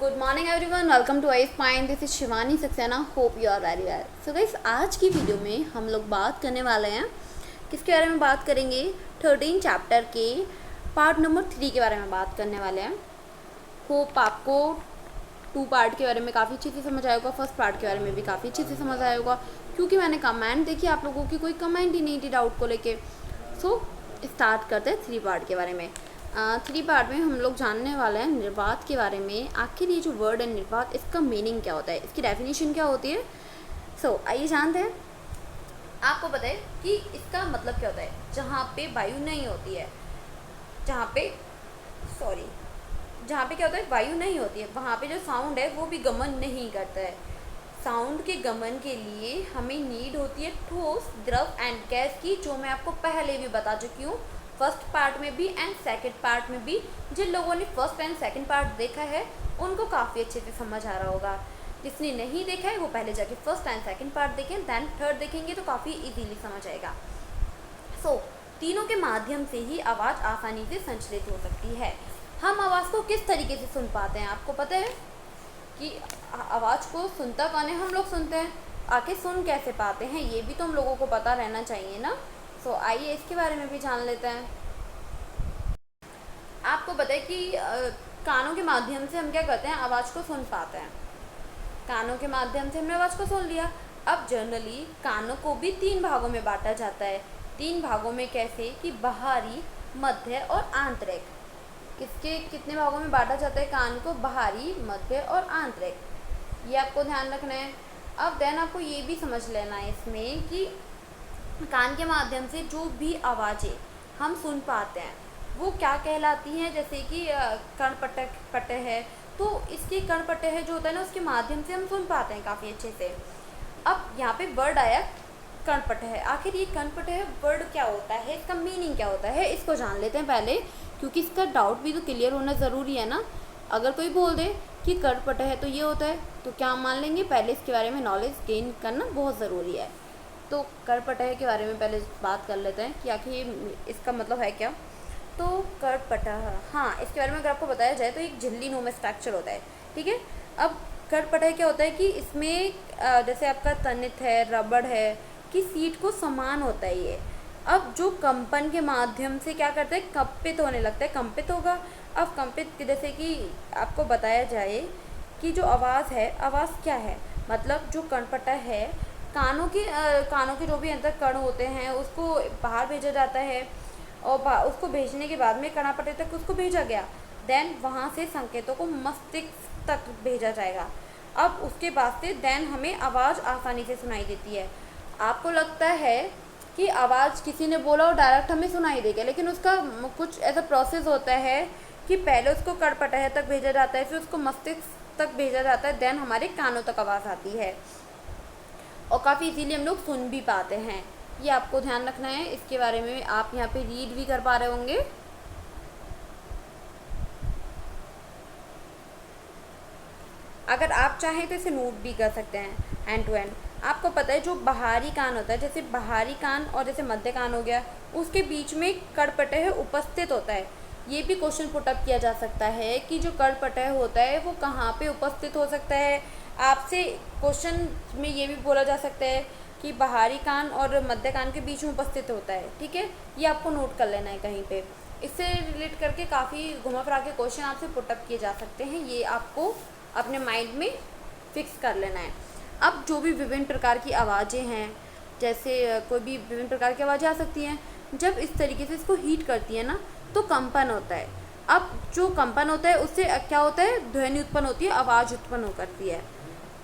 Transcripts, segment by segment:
Good morning everyone, welcome to I spine. This is Shivani Saxena. Hope you are very well. So guys, आज की video में हम लोग बात करने वाले हैं किसके बारे में बात करेंगे। 13 चैप्टर के पार्ट नंबर 3 के बारे में बात करने वाले हैं। होप आपको 2 पार्ट के बारे में काफ़ी अच्छे से समझ आया होगा, फर्स्ट पार्ट के बारे में भी काफ़ी अच्छे से समझ आया होगा, क्योंकि मैंने कमेंट देखी आप लोगों की कोई कमेंट ही नहीं थी डाउट को लेके। सो स्टार्ट करते हैं 3 पार्ट के बारे में। 3 पार्ट में हम लोग जानने वाले हैं निर्वात के बारे में। आखिर ये जो वर्ड है निर्वात, इसका मीनिंग क्या होता है, इसकी डेफिनेशन क्या होती है। सो आइए जानते हैं। आपको पता है कि इसका मतलब क्या होता है। जहाँ पे वायु नहीं होती है, जहाँ पे क्या होता है, वायु नहीं होती है, वहाँ पे जो साउंड है वो भी गमन नहीं करता है। साउंड के गमन के लिए हमें नीड होती है ठोस, द्रव एंड गैस की, जो मैं आपको पहले भी बता चुकी हूँ, फर्स्ट पार्ट में भी एंड सेकंड पार्ट में भी। जिन लोगों ने फर्स्ट एंड सेकंड पार्ट देखा है उनको काफ़ी अच्छे से समझ आ रहा होगा। जिसने नहीं देखा है वो पहले जाके फर्स्ट एंड सेकंड पार्ट देखें, देन थर्ड देखेंगे तो काफ़ी इजीली समझ आएगा। सो तीनों के माध्यम से ही आवाज़ आसानी से संचलित हो सकती है। हम आवाज़ को किस तरीके से सुन पाते हैं, आपको पता है कि आवाज़ को सुनता कौन है, हम लोग सुनते हैं। आखिर सुन कैसे पाते हैं, ये भी तो हम लोगों को पता रहना चाहिए ना। सो आइए इसके बारे में भी जान लेते हैं। आपको पता है कि कानों के माध्यम से हम क्या करते हैं, आवाज़ को सुन पाते हैं। कानों के माध्यम से हमने आवाज़ को सुन लिया। अब जनरली कानों को भी 3 भागों में बांटा जाता है। 3 भागों में कैसे कि बाहरी, मध्य और आंतरिक। किसके कितने भागों में बांटा जाता है कान को, बाहरी, मध्य और आंतरिक, ये आपको ध्यान रखना है। अब देन आपको ये भी समझ लेना है इसमें कि कान के माध्यम से जो भी आवाज़ें हम सुन पाते हैं वो क्या कहलाती हैं। जैसे कि कर्णपटय है, तो इसके कर्णपटय है जो होता है ना, उसके माध्यम से हम सुन पाते हैं काफ़ी अच्छे से। अब यहाँ पे वर्ड आया कर्णपटय है। आखिर ये कर्णपटय वर्ड क्या होता है, इसका मीनिंग क्या होता है, इसको जान लेते हैं पहले, क्योंकि इसका डाउट भी तो क्लियर होना ज़रूरी है ना। अगर कोई बोल दे कि कर्णपटय है तो ये होता है, तो क्या मान लेंगे, पहले इसके बारे में नॉलेज गेन करना बहुत ज़रूरी है। तो कर्णपटय के बारे में पहले बात कर लेते हैं कि आखिर इसका मतलब है क्या। तो कर्णपटय, हाँ, इसके बारे में अगर आपको बताया जाए तो एक झिल्ली नुमा स्ट्रक्चर होता है, ठीक है। अब कर्णपटय क्या होता है कि इसमें जैसे आपका तनित है, रबड़ है, कि सीट को समान होता है ये। अब जो कंपन के माध्यम से क्या करता है, कंपित होने लगता है, कंपित होगा। अब कंपित जैसे कि आपको बताया जाए कि जो आवाज़ है, आवाज़ क्या है, मतलब जो कर्णपटय है, कानों के जो भी अंदर कण होते हैं उसको बाहर भेजा जाता है, और उसको भेजने के बाद में कर्णपटय तक उसको भेजा गया, देन वहाँ से संकेतों को मस्तिष्क तक भेजा जाएगा। अब उसके बाद से देन हमें आवाज़ आसानी से सुनाई देती है। आपको लगता है कि आवाज़ किसी ने बोला और डायरेक्ट हमें सुनाई देगा, लेकिन उसका कुछ ऐसा प्रोसेस होता है कि पहले उसको कर्णपटय तक भेजा जाता है, फिर उसको मस्तिष्क तक भेजा जाता है, देन हमारे कानों तक आवाज़ आती है और काफ़ी इजीली हम लोग सुन भी पाते हैं। ये आपको ध्यान रखना है। इसके बारे में आप यहाँ पे रीड भी कर पा रहे होंगे। अगर आप चाहें तो इसे नोट भी कर सकते हैं एंड टू एंड। आपको पता है जो बाहरी कान होता है, जैसे बाहरी कान और जैसे मध्य कान हो गया, उसके बीच में कर्णपटय उपस्थित होता है। ये भी क्वेश्चन पुटअप किया जा सकता है कि जो कर्णपटय होता है वो कहाँ पे उपस्थित हो सकता है। आपसे क्वेश्चन में ये भी बोला जा सकता है कि बाहरी कान और मध्य कान के बीच में उपस्थित होता है, ठीक है। ये आपको नोट कर लेना है कहीं पे। इससे रिलेट करके काफ़ी घुमा फिरा के क्वेश्चन आपसे पुटअप किए जा सकते हैं, ये आपको अपने माइंड में फिक्स कर लेना है। अब जो भी विभिन्न प्रकार की आवाज़ें हैं, जैसे कोई भी विभिन्न प्रकार की आवाज़ें आ सकती हैं, जब इस तरीके से इसको हीट करती है ना तो कंपन होता है। अब जो कंपन होता है उससे क्या होता है, ध्वनि उत्पन्न होती है, आवाज़ उत्पन्न करती है।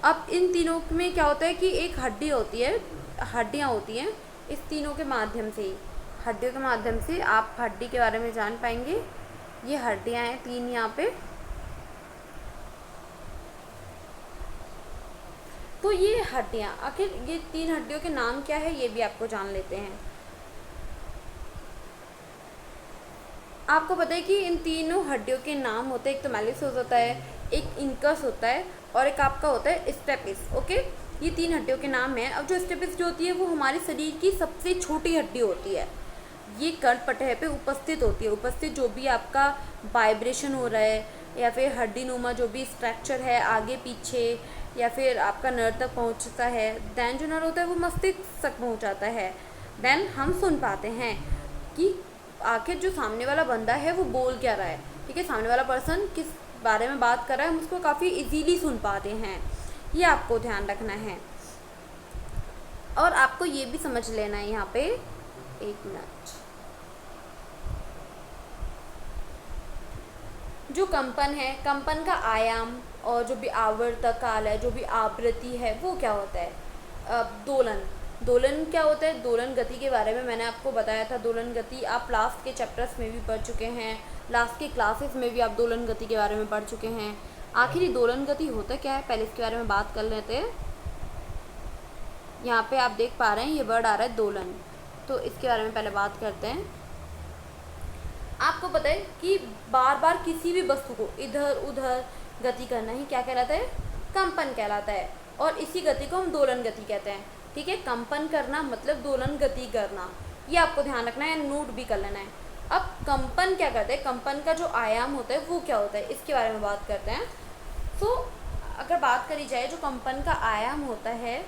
अब इन तीनों में क्या होता है कि एक हड्डी होती है, हड्डियाँ होती हैं, इस तीनों के माध्यम से ही, हड्डियों के माध्यम से आप हड्डी के बारे में जान पाएंगे। ये हड्डियाँ हैं 3 यहाँ पे। तो ये हड्डियाँ, आखिर ये 3 हड्डियों के नाम क्या है ये भी आपको जान लेते हैं। आपको पता है कि इन तीनों हड्डियों के नाम होते हैं, एक तो मेलिसोस होता है, एक इंकस होता है और एक आपका होता है स्टेपिस। ओके, ये 3 हड्डियों के नाम हैं। अब जो स्टेपिस जो होती है वो हमारे शरीर की सबसे छोटी हड्डी होती है। ये कर्णपटय पे उपस्थित होती है। उपस्थित जो भी आपका वाइब्रेशन हो रहा है, या फिर हड्डी नुमा जो भी स्ट्रक्चर है आगे पीछे या फिर आपका नर तक पहुंचता है, देन जो नर होता है वो मस्तिष्क तक पहुंचाता है, देन हम सुन पाते हैं कि आखिर जो सामने वाला बंदा है वो बोल क्या रहा है। ठीक है, सामने वाला पर्सन किस बारे में बात कर रहा है हम उसको काफ़ी इजीली सुन पाते हैं, ये आपको ध्यान रखना है। और आपको ये भी समझ लेना है यहाँ पे, एक मिनट, जो कंपन है, कंपन का आयाम और जो भी आवर्तक काल है, जो भी आवृत्ति है, वो क्या होता है, दोलन। दोलन क्या होता है, दोलन गति के बारे में मैंने आपको बताया था। दोलन गति आप लास्ट के चैप्टर्स में भी पढ़ चुके हैं, लास्ट के क्लासेस में भी आप दोलन गति के बारे में पढ़ चुके हैं। आखिर ये दोलन गति होता क्या है, पहले इसके बारे में बात कर लेते हैं। यहाँ पे आप देख पा रहे हैं ये वर्ड आ रहा है दोलन, तो इसके बारे में पहले बात करते हैं। आपको पता है कि बार बार किसी भी वस्तु को इधर उधर गति करना ही क्या कहलाता है, कंपन कहलाता है, और इसी गति को हम दोलन गति कहते हैं। ठीक है, कंपन करना मतलब दोलन गति करना, ये आपको ध्यान रखना है, नोट भी कर लेना है। अब कंपन क्या करते हैं, कंपन का जो आयाम होता है वो क्या होता है, इसके बारे में बात करते हैं। तो अगर बात करी जाए जो कंपन का आयाम होता है,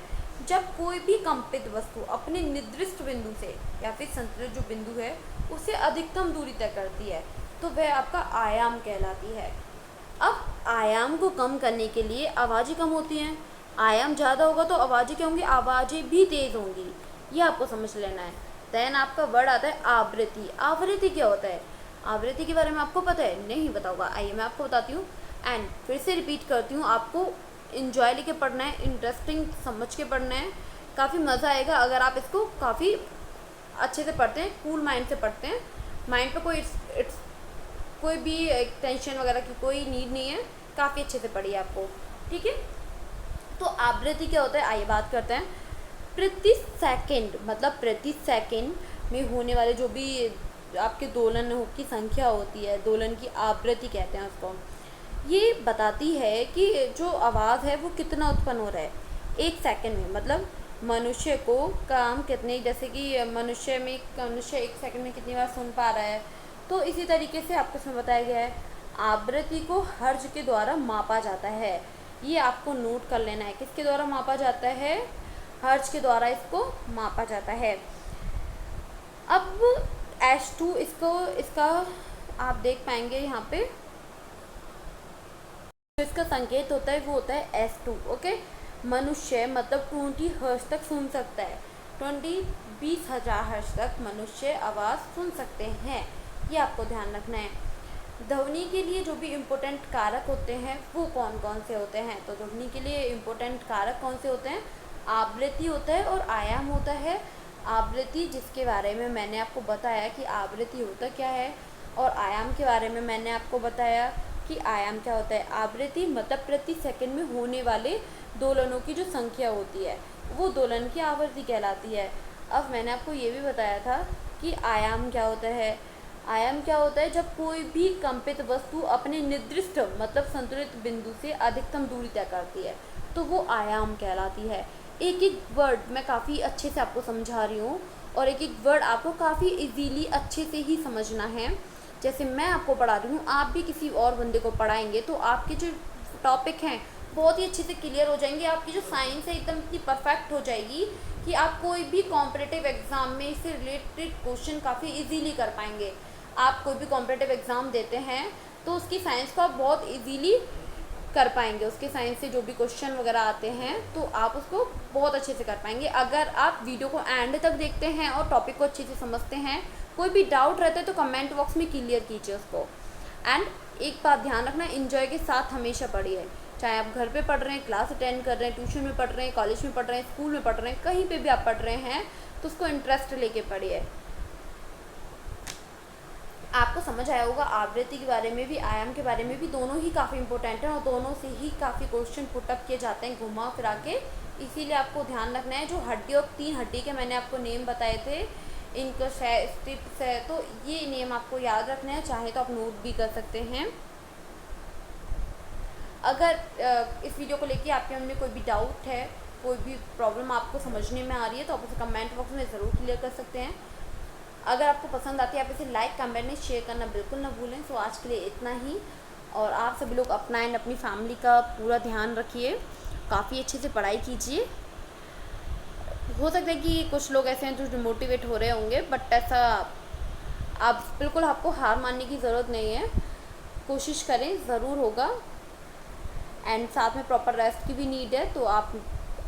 जब कोई भी कंपित वस्तु अपने निर्दिष्ट बिंदु से या फिर संतुलित जो बिंदु है उससे अधिकतम दूरी तय करती है तो वह आपका आयाम कहलाती है। अब आयाम को कम करने के लिए आवाज़ें कम होती हैं, आयाम ज़्यादा होगा तो आवाज़ें क्या होंगी, आवाज़ें भी तेज़ होंगी, ये आपको समझ लेना है। देन आपका वर्ड आता है आवृत्ति। आवृत्ति क्या होता है, आवृत्ति के बारे में आपको पता है, नहीं पता होगा, आइए मैं आपको बताती हूँ। एंड फिर से रिपीट करती हूँ, आपको इन्जॉय लेके पढ़ना है, इंटरेस्टिंग समझ के पढ़ना है, काफ़ी मज़ा आएगा अगर आप इसको काफ़ी अच्छे से पढ़ते हैं, कूल माइंड से पढ़ते हैं। माइंड पे कोई भी टेंशन वगैरह की कोई नीड नहीं है, काफ़ी अच्छे से पढ़िए आपको। ठीक है, तो आवृत्ति क्या होता है, आइए बात करते हैं। प्रति सेकंड मतलब प्रति सेकंड में होने वाले जो भी आपके दोलन की संख्या होती है, दोलन की आवृत्ति कहते हैं उसको, ये बताती है कि जो आवाज़ है वो कितना उत्पन्न हो रहा है एक सेकंड में। मतलब मनुष्य को काम कितने, जैसे कि मनुष्य एक सेकंड में कितनी बार सुन पा रहा है, तो इसी तरीके से आपको इसमें बताया गया है। आवृत्ति को हर्ज के द्वारा मापा जाता है, ये आपको नोट कर लेना है, किसके द्वारा मापा जाता है, हर्ज के द्वारा इसको मापा जाता है। अब H2 इसका आप देख पाएंगे यहाँ पे, तो इसका संकेत होता है वो होता है S2। ओके, मनुष्य मतलब 20 हर्ट्ज तक सुन सकता है, 20,000 हर्ट्ज तक मनुष्य आवाज़ सुन सकते हैं, ये आपको ध्यान रखना है। ध्वनि के लिए जो भी इम्पोर्टेंट कारक होते हैं वो कौन कौन से होते हैं, तो ध्वनि के लिए इम्पोर्टेंट कारक कौन से होते हैं, आवृत्ति होता है और आयाम होता है। आवृत्ति जिसके बारे में मैंने आपको बताया कि आवृत्ति होता क्या है, और आयाम के बारे में मैंने आपको बताया कि आयाम क्या होता है। आवृत्ति मतलब प्रति सेकंड में होने वाले दोलनों की जो संख्या होती है वो दोलन की आवृत्ति कहलाती है। अब मैंने आपको ये भी बताया था कि आयाम क्या होता है। आयाम क्या होता है, जब कोई भी कंपित वस्तु अपने निर्दिष्ट मतलब संतुलित बिंदु से अधिकतम दूरी तय करती है तो वो आयाम कहलाती है। एक एक वर्ड मैं काफ़ी अच्छे से आपको समझा रही हूँ और एक एक वर्ड आपको काफ़ी इजीली अच्छे से ही समझना है। जैसे मैं आपको पढ़ा रही हूँ, आप भी किसी और बंदे को पढ़ाएंगे तो आपके जो टॉपिक हैं बहुत ही अच्छे से क्लियर हो जाएंगे। आपकी जो साइंस है एकदम इतनी परफेक्ट हो जाएगी कि आप कोई भी कॉम्पिटिटिव एग्ज़ाम में इससे रिलेटेड क्वेश्चन काफ़ी इजीली कर पाएंगे। आप कोई भी कॉम्पिटिटिव एग्ज़ाम देते हैं तो उसकी साइंस को आप बहुत इजीली कर पाएंगे, उसके साइंस से जो भी क्वेश्चन वगैरह आते हैं तो आप उसको बहुत अच्छे से कर पाएंगे अगर आप वीडियो को एंड तक देखते हैं और टॉपिक को अच्छे से समझते हैं। कोई भी डाउट रहता है तो कमेंट बॉक्स में क्लियर कीजिए उसको। एंड एक बात ध्यान रखना, एंजॉय के साथ हमेशा पढ़िए, चाहे आप घर पे पढ़ रहे हैं, क्लास अटेंड कर रहे हैं, ट्यूशन में पढ़ रहे हैं, कॉलेज में पढ़ रहे हैं, स्कूल में पढ़ रहे हैं, कहीं पे भी आप पढ़ रहे हैं तो उसको इंटरेस्ट लेके पढ़िए। आपको समझ आया होगा आवृत्ति के बारे में भी, आयाम के बारे में भी, दोनों ही काफ़ी इंपॉर्टेंट हैं और दोनों से ही काफ़ी क्वेश्चन पुटअप किए जाते हैं घुमा फिरा के। इसीलिए आपको ध्यान रखना है। जो हड्डी और 3 हड्डी के मैंने आपको नेम बताए थे, इंकश है, स्टिप्स है, तो ये नेम आपको याद रखना है, चाहे तो आप नोट भी कर सकते हैं। अगर इस वीडियो को लेके आपके मन में कोई भी डाउट है, कोई भी प्रॉब्लम आपको समझने में आ रही है तो आप उसे कमेंट बॉक्स में ज़रूर क्लियर कर सकते हैं। अगर आपको पसंद आती है आप इसे लाइक, कमेंट में शेयर करना बिल्कुल ना भूलें। सो आज के लिए इतना ही। और आप सभी लोग अपना एंड अपनी फैमिली का पूरा ध्यान रखिए, काफ़ी अच्छे से पढ़ाई कीजिए। हो सकता है कि कुछ लोग ऐसे हैं जो डिमोटिवेट हो रहे होंगे, बट ऐसा आप बिल्कुल, आपको हार मानने की ज़रूरत नहीं है। कोशिश करें, ज़रूर होगा। एंड साथ में प्रॉपर रेस्ट की भी नीड है, तो आप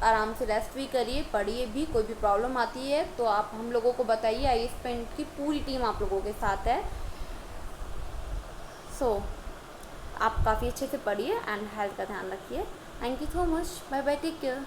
आराम से रेस्ट भी करिए, पढ़िए भी। कोई भी प्रॉब्लम आती है तो आप हम लोगों को बताइए, आईएएस पेंट की पूरी टीम आप लोगों के साथ है। सो आप काफ़ी अच्छे से पढ़िए एंड हेल्थ का ध्यान रखिए। Thank you so much, bye bye, take care.